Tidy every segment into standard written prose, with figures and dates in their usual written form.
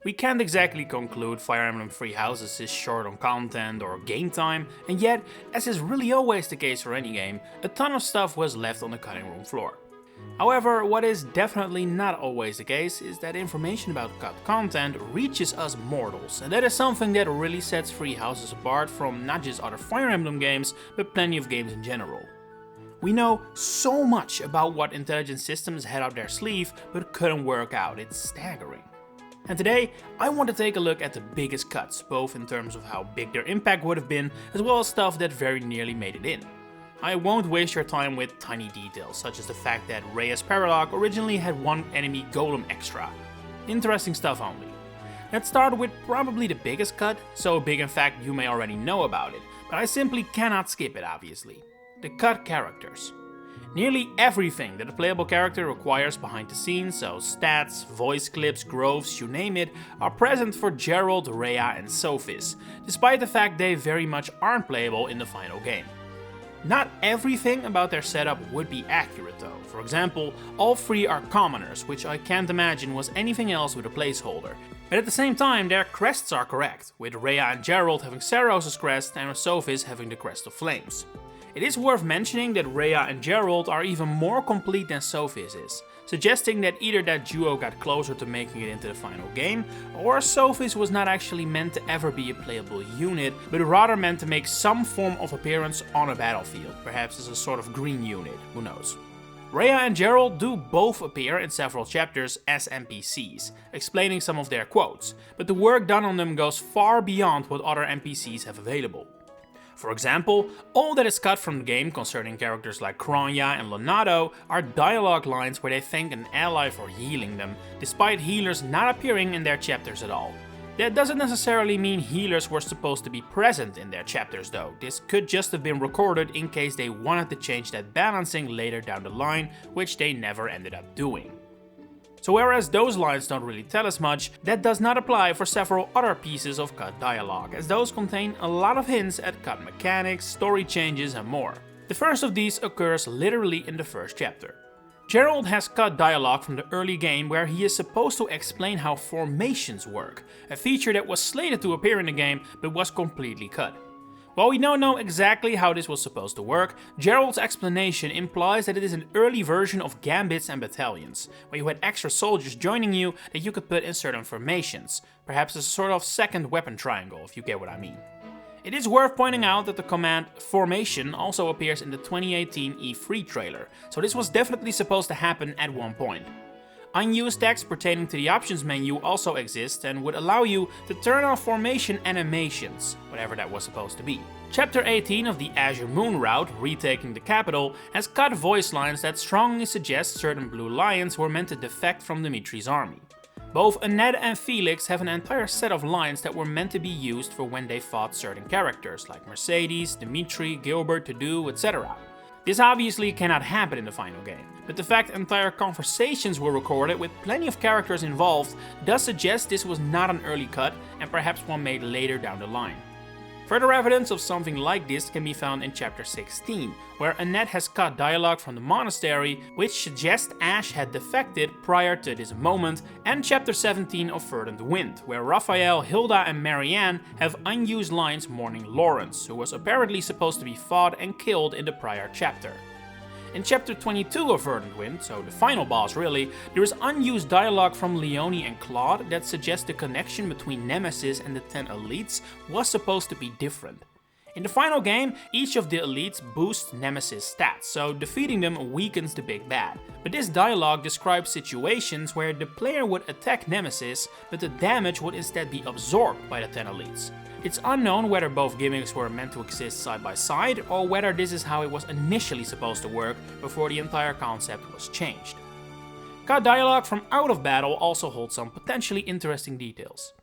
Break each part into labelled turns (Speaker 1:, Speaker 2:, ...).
Speaker 1: We can't exactly conclude Fire Emblem Three Houses is short on content or game time, and yet, as is really always the case for any game, a ton of stuff was left on the cutting room floor. However, what is definitely not always the case is that information about cut content reaches us mortals, and that is something that really sets Three Houses apart from not just other Fire Emblem games, but plenty of games in general. We know so much about what intelligent systems had up their sleeve, but couldn't work out. It's staggering. And today, I want to take a look at the biggest cuts, both in terms of how big their impact would have been, as well as stuff that very nearly made it in. I won't waste your time with tiny details, such as the fact that Rhea's Paralogue originally had one enemy golem extra. Interesting stuff only. Let's start with probably the biggest cut, so big in fact you may already know about it, but I simply cannot skip it obviously. The cut characters. Nearly everything that a playable character requires behind the scenes, so stats, voice clips, growths, you name it, are present for Geralt, Rhea and Sophis, despite the fact they very much aren't playable in the final game. Not everything about their setup would be accurate though. For example, all three are commoners, which I can't imagine was anything else with a placeholder. But at the same time, their crests are correct, with Rhea and Geralt having Saros' crest and Sophis having the Crest of Flames. It is worth mentioning that Rhea and Geralt are even more complete than Sophis is, suggesting that either that duo got closer to making it into the final game, or Sophis was not actually meant to ever be a playable unit, but rather meant to make some form of appearance on a battlefield, perhaps as a sort of green unit, who knows. Rhea and Geralt do both appear in several chapters as NPCs, explaining some of their quotes, but the work done on them goes far beyond what other NPCs have available. For example, all that is cut from the game concerning characters like Kronya and Lonato are dialogue lines where they thank an ally for healing them, despite healers not appearing in their chapters at all. That doesn't necessarily mean healers were supposed to be present in their chapters though, this could just have been recorded in case they wanted to change that balancing later down the line, which they never ended up doing. So whereas those lines don't really tell us much, that does not apply for several other pieces of cut dialogue, as those contain a lot of hints at cut mechanics, story changes and more. The first of these occurs literally in the first chapter. Geralt has cut dialogue from the early game where he is supposed to explain how formations work, a feature that was slated to appear in the game but was completely cut. While we don't know exactly how this was supposed to work, Geralt's explanation implies that it is an early version of gambits and battalions, where you had extra soldiers joining you that you could put in certain formations, perhaps as a sort of second weapon triangle, if you get what I mean. It is worth pointing out that the command formation also appears in the 2018 E3 trailer, so this was definitely supposed to happen at one point. Unused text pertaining to the options menu also exists and would allow you to turn off formation animations, whatever that was supposed to be. Chapter 18 of the Azure Moon route, Retaking the Capital, has cut voice lines that strongly suggest certain Blue Lions were meant to defect from Dimitri's army. Both Annette and Felix have an entire set of lines that were meant to be used for when they fought certain characters like Mercedes, Dimitri, Gilbert, To-Do, etc. This obviously cannot happen in the final game, but the fact entire conversations were recorded with plenty of characters involved does suggest this was not an early cut and perhaps one made later down the line. Further evidence of something like this can be found in chapter 16, where Annette has cut dialogue from the Monastery, which suggests Ash had defected prior to this moment, and chapter 17 of Verdant Wind, where Raphael, Hilda and Marianne have unused lines mourning Lawrence, who was apparently supposed to be fought and killed in the prior chapter. In chapter 22 of Verdant Wind, so the final boss really, there is unused dialogue from Leonie and Claude that suggests the connection between Nemesis and the 10 elites was supposed to be different. In the final game, each of the elites boosts Nemesis stats, so defeating them weakens the big bad. But this dialogue describes situations where the player would attack Nemesis, but the damage would instead be absorbed by the 10 elites. It's unknown whether both gimmicks were meant to exist side by side, or whether this is how it was initially supposed to work before the entire concept was changed. Cut dialogue from out of battle also holds some potentially interesting details.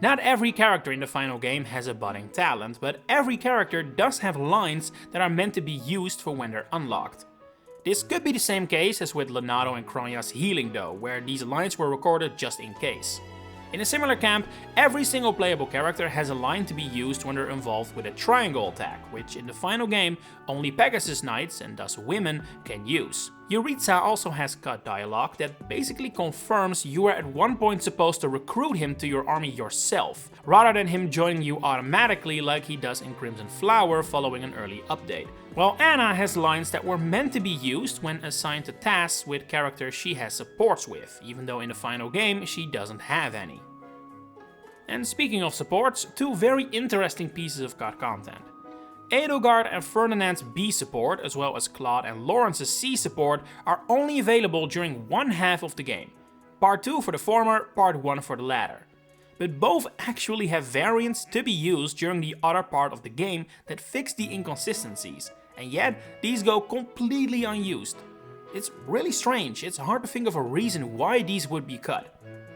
Speaker 1: Not every character in the final game has a budding talent, but every character does have lines that are meant to be used for when they're unlocked. This could be the same case as with Lonato and Kronya's healing though, where these lines were recorded just in case. In a similar camp, every single playable character has a line to be used when they're involved with a triangle attack, which in the final game only Pegasus Knights, and thus women, can use. Yuritsa also has cut dialogue that basically confirms you are at one point supposed to recruit him to your army yourself, rather than him joining you automatically like he does in Crimson Flower following an early update. While Anna has lines that were meant to be used when assigned to tasks with characters she has supports with, even though in the final game she doesn't have any. And speaking of supports, two very interesting pieces of cut content. Edelgard and Ferdinand's B support, as well as Claude and Lawrence's C support, are only available during one half of the game. Part 2 for the former, Part 1 for the latter. But both actually have variants to be used during the other part of the game that fix the inconsistencies, and yet these go completely unused. It's really strange, it's hard to think of a reason why these would be cut.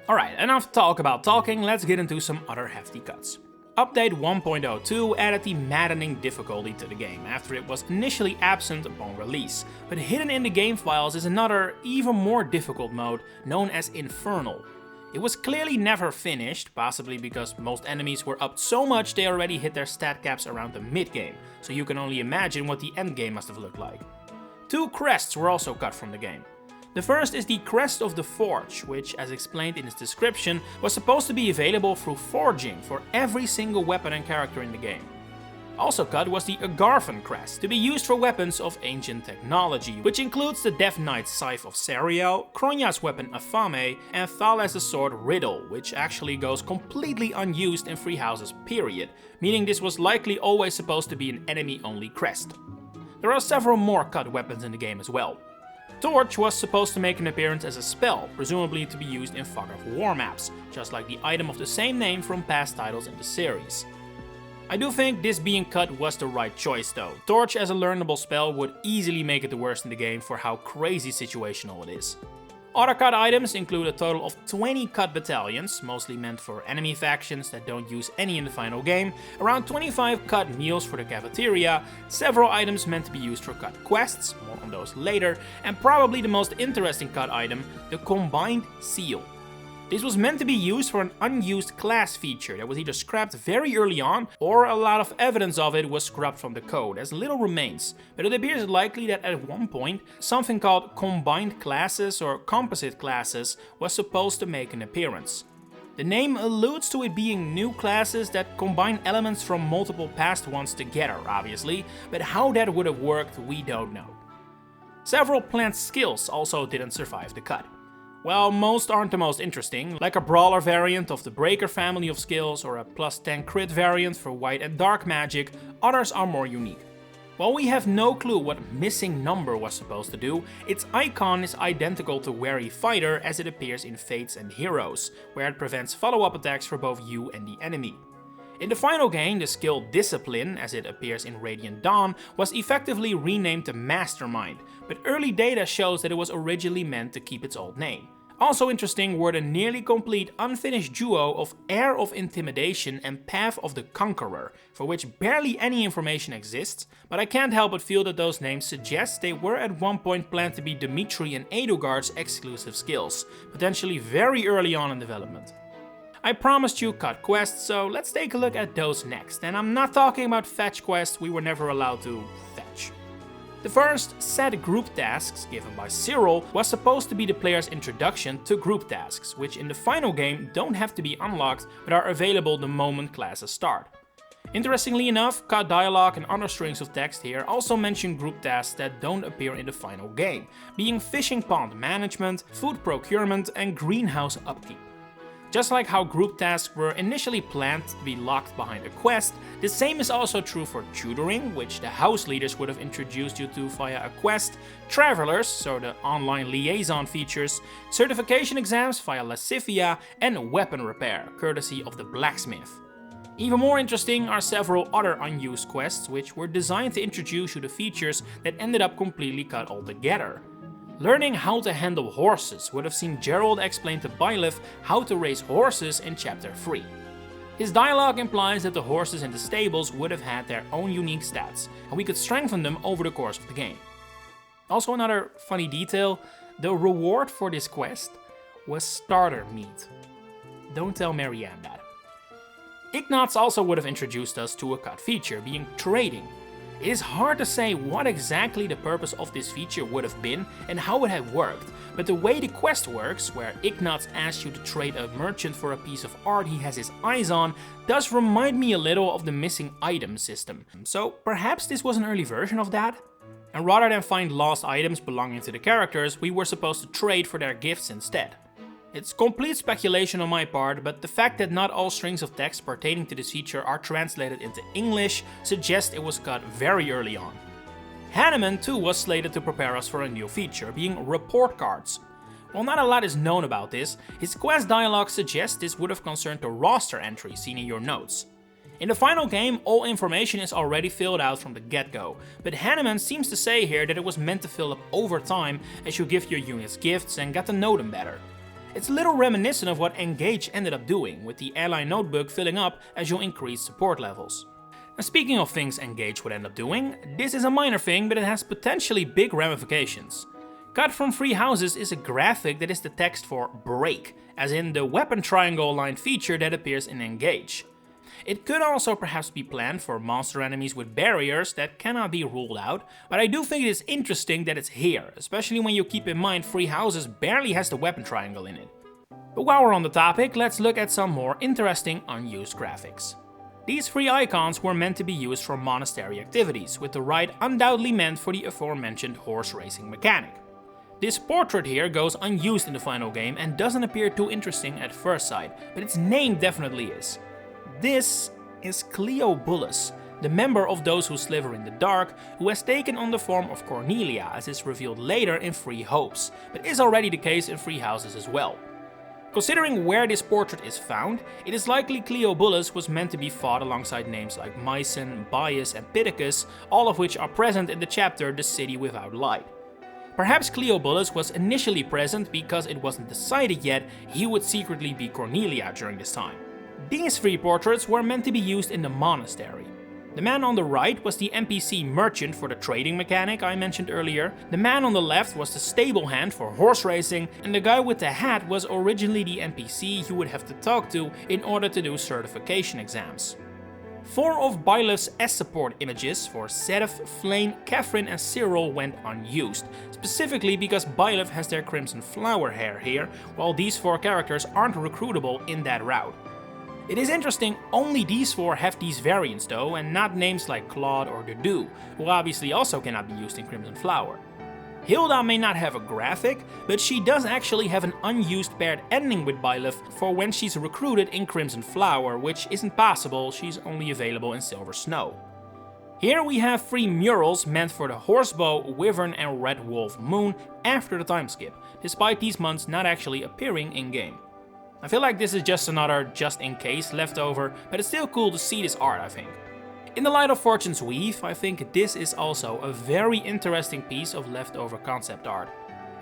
Speaker 1: Alright, enough talk about talking, let's get into some other hefty cuts. Update 1.02 added the maddening difficulty to the game after it was initially absent upon release, but hidden in the game files is another, even more difficult mode known as Infernal. It was clearly never finished, possibly because most enemies were upped so much they already hit their stat caps around the mid-game, so you can only imagine what the endgame must have looked like. Two crests were also cut from the game. The first is the Crest of the Forge, which, as explained in its description, was supposed to be available through forging for every single weapon and character in the game. Also cut was the Agarthan Crest, to be used for weapons of ancient technology, which includes the Death Knight's Scythe of Serial, Kronya's weapon Afame, and Thales' sword Riddle, which actually goes completely unused in Free Houses period, meaning this was likely always supposed to be an enemy-only crest. There are several more cut weapons in the game as well. Torch was supposed to make an appearance as a spell, presumably to be used in Fog of War maps, just like the item of the same name from past titles in the series. I do think this being cut was the right choice though. Torch as a learnable spell would easily make it the worst in the game for how crazy situational it is. Other cut items include a total of 20 cut battalions, mostly meant for enemy factions that don't use any in the final game, around 25 cut meals for the cafeteria, several items meant to be used for cut quests, more on those later, and probably the most interesting cut item, the Combined Seal. This was meant to be used for an unused class feature that was either scrapped very early on, or a lot of evidence of it was scrubbed from the code, as little remains, but it appears likely that at one point, something called Combined Classes or Composite Classes was supposed to make an appearance. The name alludes to it being new classes that combine elements from multiple past ones together, obviously, but how that would have worked, we don't know. Several plant skills also didn't survive the cut. Well, most aren't the most interesting, like a brawler variant of the Breaker family of skills or a plus 10 crit variant for white and dark magic, others are more unique. While we have no clue what Missing Number was supposed to do, its icon is identical to Wary Fighter as it appears in Fates and Heroes, where it prevents follow-up attacks for both you and the enemy. In the final game, the skill Discipline, as it appears in Radiant Dawn, was effectively renamed to Mastermind, but early data shows that it was originally meant to keep its old name. Also interesting were the nearly complete unfinished duo of Heir of Intimidation and Path of the Conqueror, for which barely any information exists, but I can't help but feel that those names suggest they were at one point planned to be Dimitri and Edelgard's exclusive skills, potentially very early on in development. I promised you cut quests, so let's take a look at those next, and I'm not talking about fetch quests we were never allowed to fetch. The first, Set Group Tasks, given by Cyril, was supposed to be the player's introduction to group tasks, which in the final game don't have to be unlocked, but are available the moment classes start. Interestingly enough, cut dialogue and other strings of text here also mention group tasks that don't appear in the final game, being fishing pond management, food procurement, and greenhouse upkeep. Just like how group tasks were initially planned to be locked behind a quest, the same is also true for tutoring, which the house leaders would have introduced you to via a quest, travelers, so the online liaison features, certification exams via Lascivia, and weapon repair, courtesy of the blacksmith. Even more interesting are several other unused quests which were designed to introduce you to features that ended up completely cut altogether. Learning how to handle horses would have seen Gerald explain to Byleth how to raise horses in Chapter 3. His dialogue implies that the horses in the stables would have had their own unique stats, and we could strengthen them over the course of the game. Also another funny detail, the reward for this quest was starter meat. Don't tell Marianne that. Ignatz also would have introduced us to a cut feature, being trading. It is hard to say what exactly the purpose of this feature would have been and how it had worked, but the way the quest works, where Ignatz asks you to trade a merchant for a piece of art he has his eyes on, does remind me a little of the missing item system. So perhaps this was an early version of that? And rather than find lost items belonging to the characters, we were supposed to trade for their gifts instead. It's complete speculation on my part, but the fact that not all strings of text pertaining to this feature are translated into English suggests it was cut very early on. Hanneman too was slated to prepare us for a new feature, being report cards. While not a lot is known about this, his quest dialogue suggests this would have concerned the roster entry seen in your notes. In the final game, all information is already filled out from the get-go, but Hanneman seems to say here that it was meant to fill up over time as you give your units gifts and get to know them better. It's a little reminiscent of what Engage ended up doing, with the ally notebook filling up as you increase support levels. Now, speaking of things Engage would end up doing, this is a minor thing, but it has potentially big ramifications. Cut from Free Houses is a graphic that is the text for break, as in the weapon triangle line feature that appears in Engage. It could also perhaps be planned for monster enemies with barriers that cannot be ruled out, but I do think it is interesting that it's here, especially when you keep in mind Free Houses barely has the weapon triangle in it. But while we're on the topic, let's look at some more interesting unused graphics. These free icons were meant to be used for Monastery activities, with the ride undoubtedly meant for the aforementioned horse racing mechanic. This portrait here goes unused in the final game and doesn't appear too interesting at first sight, but its name definitely is. This is Cleobulus, the member of those who sliver in the dark, who has taken on the form of Cornelia, as is revealed later in Free Hopes, but is already the case in Free Houses as well. Considering where this portrait is found, it is likely Cleobulus was meant to be fought alongside names like Mycen, Bias and Pittacus, all of which are present in the chapter The City Without Light. Perhaps Cleobulus was initially present because it wasn't decided yet he would secretly be Cornelia during this time. These three portraits were meant to be used in the Monastery. The man on the right was the NPC merchant for the trading mechanic I mentioned earlier, the man on the left was the stable hand for horse racing, and the guy with the hat was originally the NPC you would have to talk to in order to do certification exams. 4 of Byleth's S-support images for Sedef, Flayn, Catherine and Cyril went unused, specifically because Byleth has their Crimson Flower hair here, while these 4 characters aren't recruitable in that route. It is interesting, only these 4 have these variants though, and not names like Claude or Dudu, who obviously also cannot be used in Crimson Flower. Hilda may not have a graphic, but she does actually have an unused paired ending with Byleth for when she's recruited in Crimson Flower, which isn't possible, she's only available in Silver Snow. Here we have 3 murals meant for the Horsebow, Wyvern and Red Wolf Moon after the time skip, despite these months not actually appearing in-game. I feel like this is just another just-in-case leftover, but it's still cool to see this art, I think. In the light of Fortune's Weave, I think this is also a very interesting piece of leftover concept art.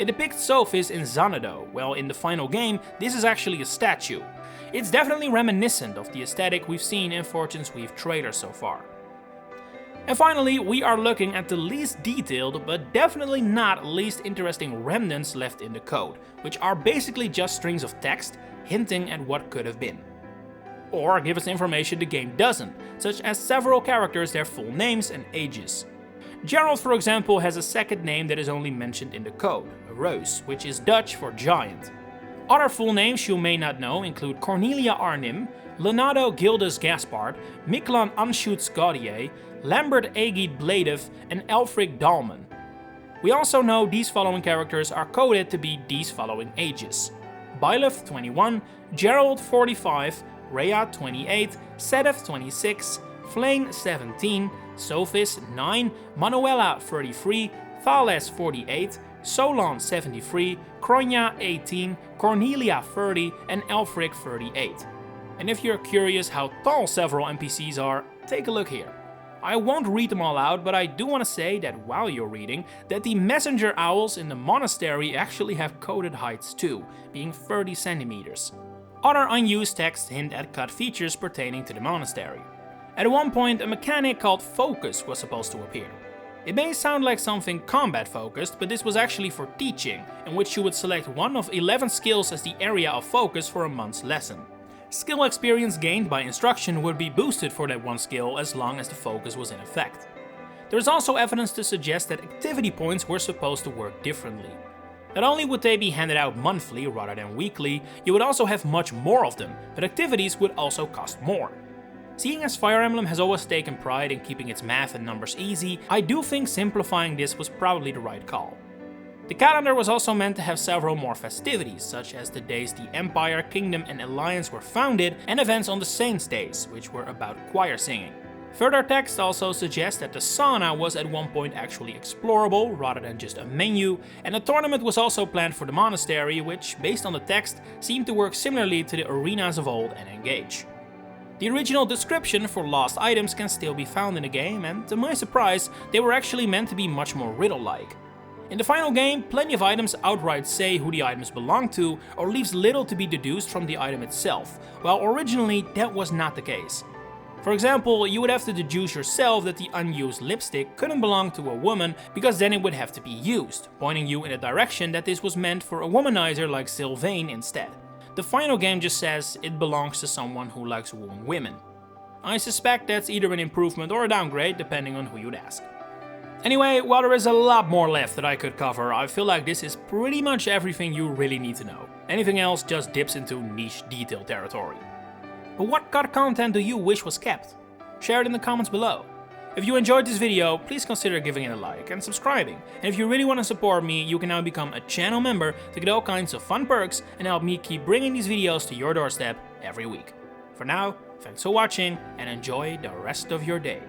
Speaker 1: It depicts Sophis in Xanadu, while in the final game, this is actually a statue. It's definitely reminiscent of the aesthetic we've seen in Fortune's Weave trailers so far. And finally, we are looking at the least detailed, but definitely not least interesting remnants left in the code, which are basically just strings of text hinting at what could have been. Or give us information the game doesn't, such as several characters, their full names and ages. Gerald, for example, has a second name that is only mentioned in the code, Roos, which is Dutch for giant. Other full names you may not know include Cornelia Arnim, Leonardo Gildas Gaspard, Miklan Anschutz Gaudier, Lambert Egid Bladev, and Elfric Dalman. We also know these following characters are coded to be these following ages: Byleth 21, Gerald 45, Rhea 28, Sedef 26, Flayn 17, Sophis 9, Manuela 33, Thales 48, Solon 73, Kronya 18, Cornelia 30, and Elfric 38. And if you're curious how tall several NPCs are, take a look here. I won't read them all out, but I do want to say that while you're reading, that the messenger owls in the Monastery actually have coded heights too, being 30 centimeters. Other unused texts hint at cut features pertaining to the Monastery. At one point, a mechanic called Focus was supposed to appear. It may sound like something combat focused, but this was actually for teaching, in which you would select one of 11 skills as the area of focus for a month's lesson. Skill experience gained by instruction would be boosted for that one skill as long as the focus was in effect. There is also evidence to suggest that activity points were supposed to work differently. Not only would they be handed out monthly rather than weekly, you would also have much more of them, but activities would also cost more. Seeing as Fire Emblem has always taken pride in keeping its math and numbers easy, I do think simplifying this was probably the right call. The calendar was also meant to have several more festivities, such as the days the Empire, Kingdom and Alliance were founded, and events on the Saints' Days, which were about choir singing. Further text also suggests that the sauna was at one point actually explorable rather than just a menu, and a tournament was also planned for the Monastery, which, based on the text, seemed to work similarly to the arenas of old and Engage. The original description for lost items can still be found in the game, and to my surprise, they were actually meant to be much more riddle-like. In the final game, plenty of items outright say who the items belong to, or leaves little to be deduced from the item itself, while originally that was not the case. For example, you would have to deduce yourself that the unused lipstick couldn't belong to a woman because then it would have to be used, pointing you in a direction that this was meant for a womanizer like Sylvain instead. The final game just says it belongs to someone who likes wooing women. I suspect that's either an improvement or a downgrade depending on who you'd ask. Anyway, while there is a lot more left that I could cover, I feel like this is pretty much everything you really need to know. Anything else just dips into niche detail territory. But what cut content do you wish was kept? Share it in the comments below. If you enjoyed this video, please consider giving it a like and subscribing. And if you really want to support me, you can now become a channel member to get all kinds of fun perks and help me keep bringing these videos to your doorstep every week. For now, thanks for watching and enjoy the rest of your day.